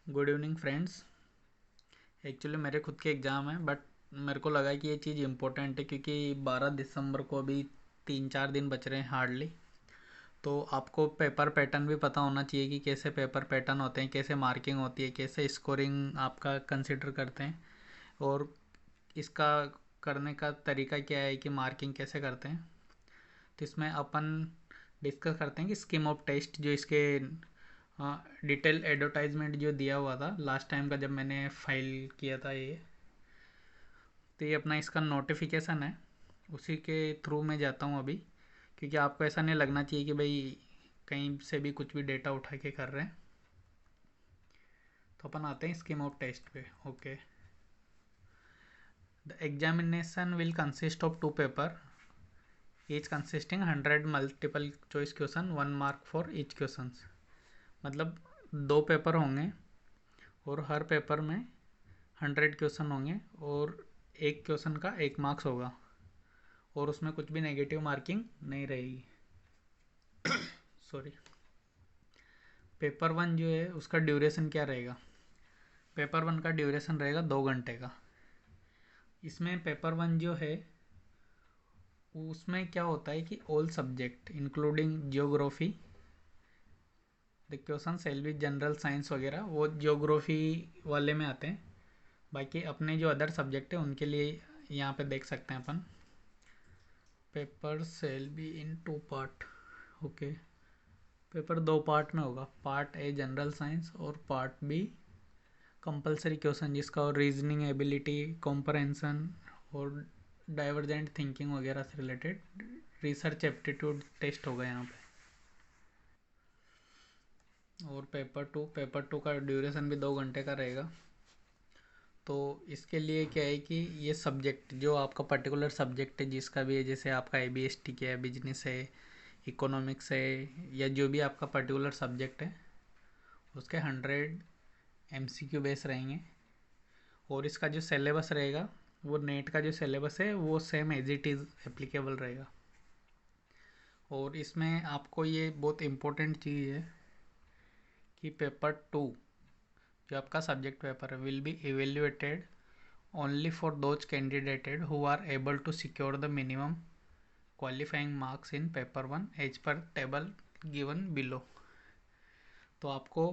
Good evening friends. Actually मेरे खुद के एग्ज़ाम है, बट मेरे को लगा कि ये चीज़ इम्पोर्टेंट है क्योंकि 12 दिसंबर को अभी 3-4 दिन बच रहे हैं हार्डली। तो आपको पेपर पैटर्न भी पता होना चाहिए कि कैसे पेपर पैटर्न होते हैं, कैसे मार्किंग होती है, कैसे स्कोरिंग आपका कंसिडर करते हैं और इसका करने का तरीका क्या है कि मार्किंग कैसे करते हैं। तो इसमें अपन डिस्कस करते हैं कि स्कीम ऑफ टेस्ट जो इसके डिटेल एडवर्टाइजमेंट जो दिया हुआ था लास्ट टाइम का जब मैंने फाइल किया था ये, तो ये अपना इसका नोटिफिकेशन है, उसी के थ्रू मैं जाता हूँ अभी, क्योंकि आपको ऐसा नहीं लगना चाहिए कि भाई कहीं से भी कुछ भी डेटा उठा के कर रहे हैं। तो अपन आते हैं स्कीम ऑफ टेस्ट पे। Okay, the examination will consist of 2 paper, each consisting 100 multiple choice question, 1 mark for each question. मतलब 2 पेपर होंगे और हर पेपर में 100 क्वेश्चन होंगे और एक क्वेश्चन का 1 मार्क्स होगा और उसमें कुछ भी नेगेटिव मार्किंग नहीं रहेगी। सॉरी। पेपर 1 जो है उसका ड्यूरेशन क्या रहेगा? पेपर 1 का ड्यूरेशन रहेगा 2 घंटे का। इसमें पेपर 1 जो है उसमें क्या होता है कि all subject including geography, the question shall be general science वगैरह, वो जियोग्राफी वाले में आते हैं। बाकी अपने जो अदर सब्जेक्ट है उनके लिए यहाँ पे देख सकते हैं अपन, paper shall be in 2 part. Okay, paper 2 part में होगा, पार्ट ए जनरल साइंस और पार्ट बी कंपलसरी क्वेश्चन जिसका और रीजनिंग एबिलिटी, कॉम्प्रहेंशन और डाइवर्जेंट थिंकिंग वगैरह से रिलेटेड रिसर्च एप्टीट्यूड टेस्ट होगा यहाँ पे। और पेपर 2 का ड्यूरेशन भी 2 घंटे का रहेगा। तो इसके लिए क्या है कि ये सब्जेक्ट जो आपका पर्टिकुलर सब्जेक्ट है जिसका भी है, जैसे आपका ABST क्या है, बिजनेस है, इकोनॉमिक्स है, या जो भी आपका पर्टिकुलर सब्जेक्ट है, उसके 100 MCQ बेस रहेंगे। और इसका जो सिलेबस रहेगा वो नेट का जो सिलेबस है वो same as it is applicable रहेगा। और इसमें आपको ये बहुत इम्पोर्टेंट चीज़ है कि पेपर 2 जो आपका सब्जेक्ट पेपर है will be evaluated only for those candidates who are able to secure the minimum qualifying marks in paper 1 as per table given below। तो आपको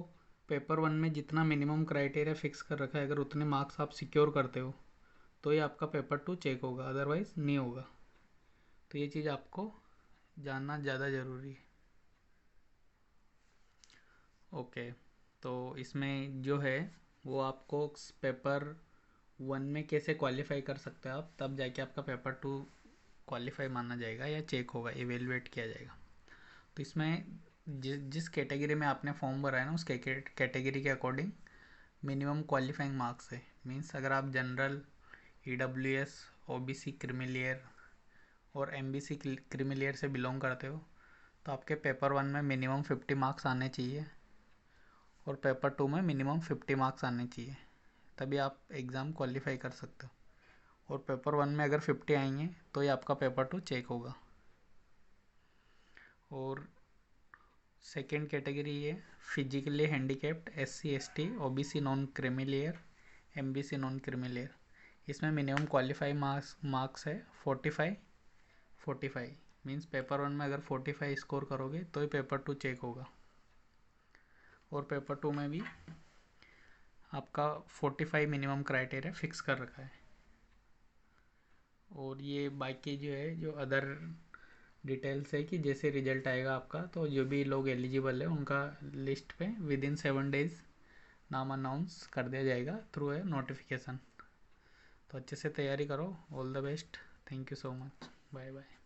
पेपर 1 में जितना मिनिमम क्राइटेरिया फिक्स कर रखा है, अगर उतने मार्क्स आप सिक्योर करते हो तो ये आपका पेपर 2 चेक होगा, अदरवाइज़ नहीं होगा। तो ये चीज़ आपको जानना ज़्यादा ज़रूरी है। ओके, तो इसमें जो है वो आपको पेपर 1 में कैसे क्वालिफाई कर सकते हो आप, तब जाके आपका पेपर 2 क्वालिफाई माना जाएगा या चेक होगा, इवेलुएट किया जाएगा। तो इसमें जिस कैटेगरी में आपने फॉर्म भरा है ना, उस कैटेगरी के अकॉर्डिंग मिनिमम क्वालिफाइंग मार्क्स है। मीन्स अगर आप जनरल, EWS, OBC क्रीमिलियर और MBC क्रीमिलियर से बिलोंग करते हो तो आपके पेपर 1 में मिनिमम 50 मार्क्स आने चाहिए और पेपर 2 में मिनिमम 50 मार्क्स आने चाहिए, तभी आप एग्ज़ाम क्वालिफाई कर सकते हो। और पेपर 1 में अगर 50 आएंगे तो ये आपका पेपर 2 चेक होगा। और सेकेंड कैटेगरी है physically handicapped, SC ST, OBC non creamy layer, MBC non creamy layer. इसमें मिनिमम क्वालिफाई मार्क्स है 45। मीन्स पेपर 1 में अगर 45 स्कोर करोगे तो ही पेपर 2 चेक होगा। और पेपर 2 में भी आपका 45 मिनिमम क्राइटेरिया फिक्स कर रखा है। और ये बाकी जो है जो अदर डिटेल्स है कि जैसे रिजल्ट आएगा आपका तो जो भी लोग एलिजिबल है उनका लिस्ट पे विद इन 7 डेज नाम अनाउंस कर दिया जाएगा थ्रू ए नोटिफिकेशन। तो अच्छे से तैयारी करो, all the best, thank you so much, bye bye.